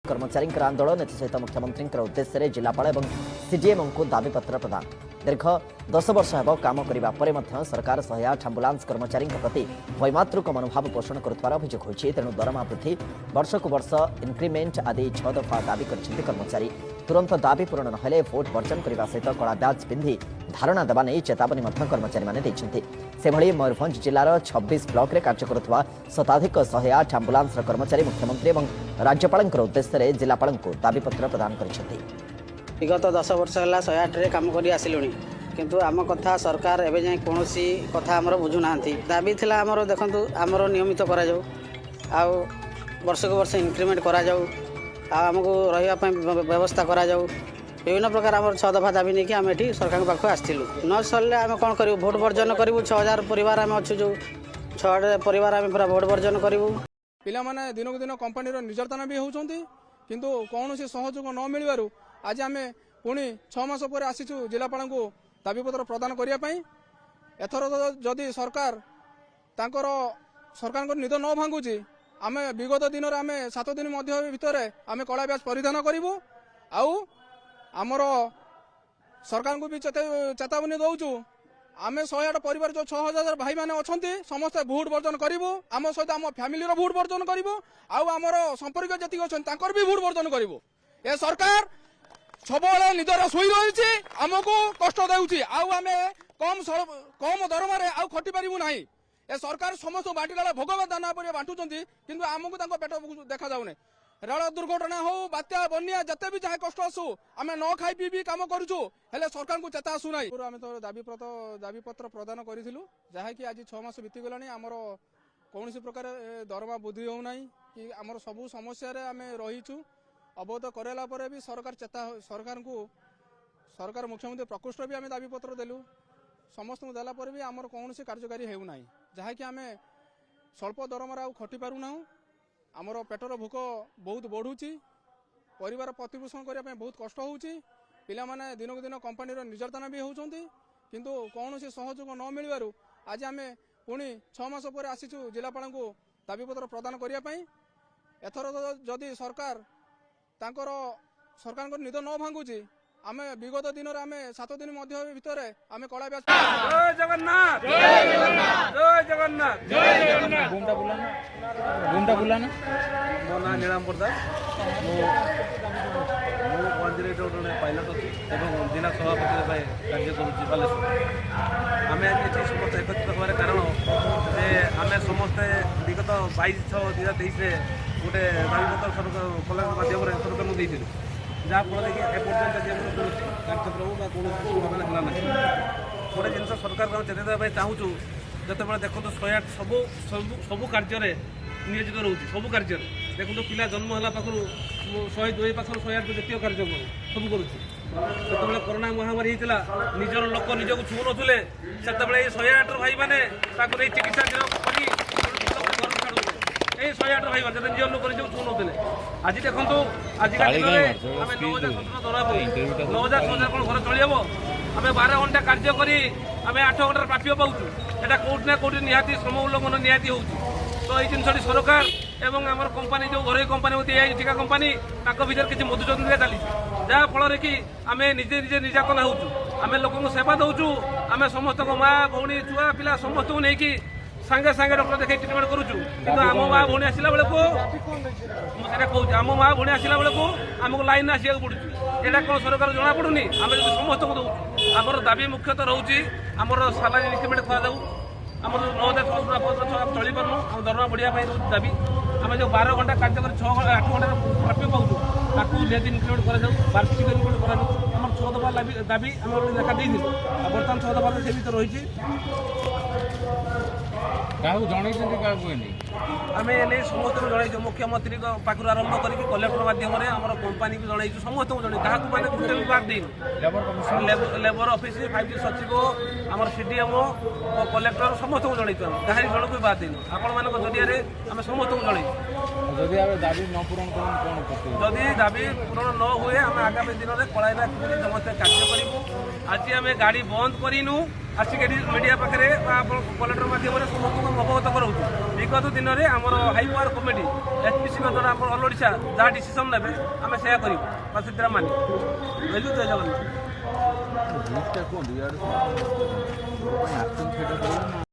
कर्मचारी आंदोलन एसहित मुख्यमंत्री उद्देश्य जिलापाल और सीडीएम को दाबीपत्र प्रदान दीर्घ 10 वर्ष हेब काम करने पर सरकार 108 आंबुलांस कर्मचारी प्रति वैमातृक मनोभाव पोषण करुवार अभियोग होती तेणु दरमा वृद्धि वर्ष को वर्ष इंक्रीमेंट आदि 6 दफा दाबी कर कर्मचारी तुरंत दाबी पूरण नहेले भोट वर्जन करने सहित कला ब्याज पिंधि धारणा देवा नहीं चेतावनी कर्मचारी मैंने मयूरभंज जिलार 26 ब्लॉक रे कार्य करुवा शताधिक 108 आंबुलांस कर्मचारी मुख्यमंत्री और राज्यपाल उद्देश्य जिलापाल को दाबीपत्र प्रदान कर विगत 10 वर्ष है 108 रे काम कर आसिलुणी किंतु आम कथा सरकार एवं जाए कौन कथा आमर बुझुना दाबी थिला आमर देखु आमर नियमित करा जाऊ आउ वर्ष को वर्ष इंक्रीमेंट करा जाऊ आमको रही व्यवस्था करा जाऊ विभिन्न प्रकार आम 6 दफा दाबी नहीं कि आम ये सरकार पाख आसलु न सरले आम कौन करूँ भोट वर्जन करूँ 6000 परिवार आम अच्छु जो 6 परिवार आम पूरा भोट वर्जन करूँ पिला माने दिनक दिन कंपनी निर्यातना भी होती किंतु कौन सहयोग न मिलू आज आम पुणी 6 मास पर आसीचु जिलापाल को दाबीपत्र प्रदान करने एथर जदि सरकार सरकार निद न भांगुची आम विगत दिन में आम 7 दिन भितर आम कला ब्याज परिधान करूँ आमर सरकार को भी चेतावनी दौचु आम 108 परिवार जो 6000 भाई मैंने अच्छा समस्ते भोट वर्जन करूँ आम सहित आम फैमिली भोट वर्जन करूँ आमर संपर्क जी अच्छा भी भोट वर्जन करूँ ए सरकार सब निदर शोई रही आमको कष्ट दूसरी आम कम दरमार आउ खटी पारू ना ए सरकार समस्त बांटिला भोगवा दाना पर बांटुंट कि आमको पेट देखा जाऊना रेल दुर्घटना हो बात्या बन्या जिते भी जहाँ कष्ट आसू आम न खाई पी कम करूँ सरकार को चेता आसूना आम तो दाबीपत्र प्रदान करूँ जहाँकि आज 6 मास बीतीगला आमर कौन प्रकार दरमा वृद्धि होना कि आमर सबू समस्या आम रहीचु अवगत कराला भी सरकार चेता सरकार मुख्यमंत्री प्रकोष्ठ भी आम दाबीपत्र देलु समस्त देला भी आमर कौन कार्यकारी होना जहाँकि आम स्वल्प दरमार आउ खटी पारूना आमर पेटर भोक बहुत बढ़ुची परिवार प्रतिपोषण करने बहुत कष्ट होची पिला माने दिनक दिन कंपनी निर्यातना भी होती किंतु कौन सहयोग न मिलू आज आम पुणी 6 मास पर आसीचु जिलापाल को दाबीपत्र प्रदान करने एथर जदि सरकार सरकार निद न भांगुची आम विगत दिन में आम 7 दिन भितर आम कला ब्याज जय जगन्नाथ जय जगन्नाथ जय जगन्नाथ जय जगन्नाथ गुंडा बुलाना मो ना नीलाम प्रधान मुझे पायलट अच्छी जिला सभापति कार्य करुच्ची बालेश्वर आम आज समस्त एकत्रित होवार कारण जे आम समस्ते विगत 22/6/2023 गोटे दाबीपत्र सरकार कलेक्टर माध्यम सरकार को देती जहाँफल कि एपर्तंत कार्यक्रम कौन समाधान है ना गोटे जिन सरकार को चेताई चाहूँ जिते देखो 108 सबू कार्य नियोजित रोचे सबू कार्य देखो पिला जन्म है पाखु 102 पाखर 108 जातीय कार्यक्रम सब करुचे कोरोना महामारी होता निजर लोक निजक छू नुले से 108 भाई मैंने चिकित्सा कर 108 भाई मैंने निज लोक निजक छू नुले आज देखो आजिका दिन में आम 9000 दरा 9000 कौन घर चल आम 12 घंटा कार्य करी आम 8 घंटार प्राप्य पाऊँ एटा कौट ना कौट निहाती श्रम उल्लंघन निहाती हो तो ये जिनटी सरकार एवं आम कंपानी जो घर कंपानी होती है टीका कंपानी भर किसी मधुचंद्रिया चली जहाँफल कि आम निजे निजे निर्यातना हो आम लोक सेवा दौचु आम समस्त माँ भौणी छुआ पिला समस्त को लेकिन सांगे सांगे डॉक्टर देखे ट्रिटमेंट करुचु कि आम माँ भौणी आसला बेलू कहूँ आम माँ भौणी आसला बेलू आमको लाइन आसा पड़ू यहाँ कौन सरकार जना पड़ूनी आम जो समस्त को दौ आमर दाबी मुख्यतः रोचे आमर सालारी इंक्रीमेंट कराऊ आमर 9000 चली पार्नु आम दरमा बढ़िया दाबी आम जो 12 घंटा कार्य कर 8 घंटा प्राप्य पाऊँ निहती इंक्रीमेंट कर वार्षिक इंक्रीमेंट कर 6 दफा दाबी आम देखा दी बर्तमान 6 दफा से भर रही आम एने समस्त को जन मुख्यमंत्री पाखु आरंभ करके कलेक्टर मध्यम आम कंपानी भी जन समस्त को जन क्या मैंने गोटे भी बात देन लेबर ऑफिस 5G सचिव आम सीडीएम कलेक्टर समस्त को जन कहानी जन को भी बात देन आपण मान जरिया आम समस्त को जन जदि दाबी पूरण न हुए आम आगामी दिन में कलाइबा समस्त कार्य करूँ आज आम गाड़ी बंद करूँ ଆସିକି ଏଠି ମିଡ଼ିଆ ପାଖରେ ବା କଲେକ୍ଟର ମାଧ୍ୟମରେ ସମସ୍ତଙ୍କୁ ଅବଗତ କରାଉଛୁ। ବିଗତ ଦିନରେ ଆମର ହାଇପାୱାର କମିଟି ଏଚପିସି ମେଥଡ଼ ଆମର ଅଲ୍ ଓଡ଼ିଶା ଯାହା ଡିସିସନ୍ ନେବେ ଆମେ ସେୟା କରିବୁ ବା ସେଥିରେ ମାନି ରହିଲୁ। ଜୟ ଜଗନ୍ନାଥ।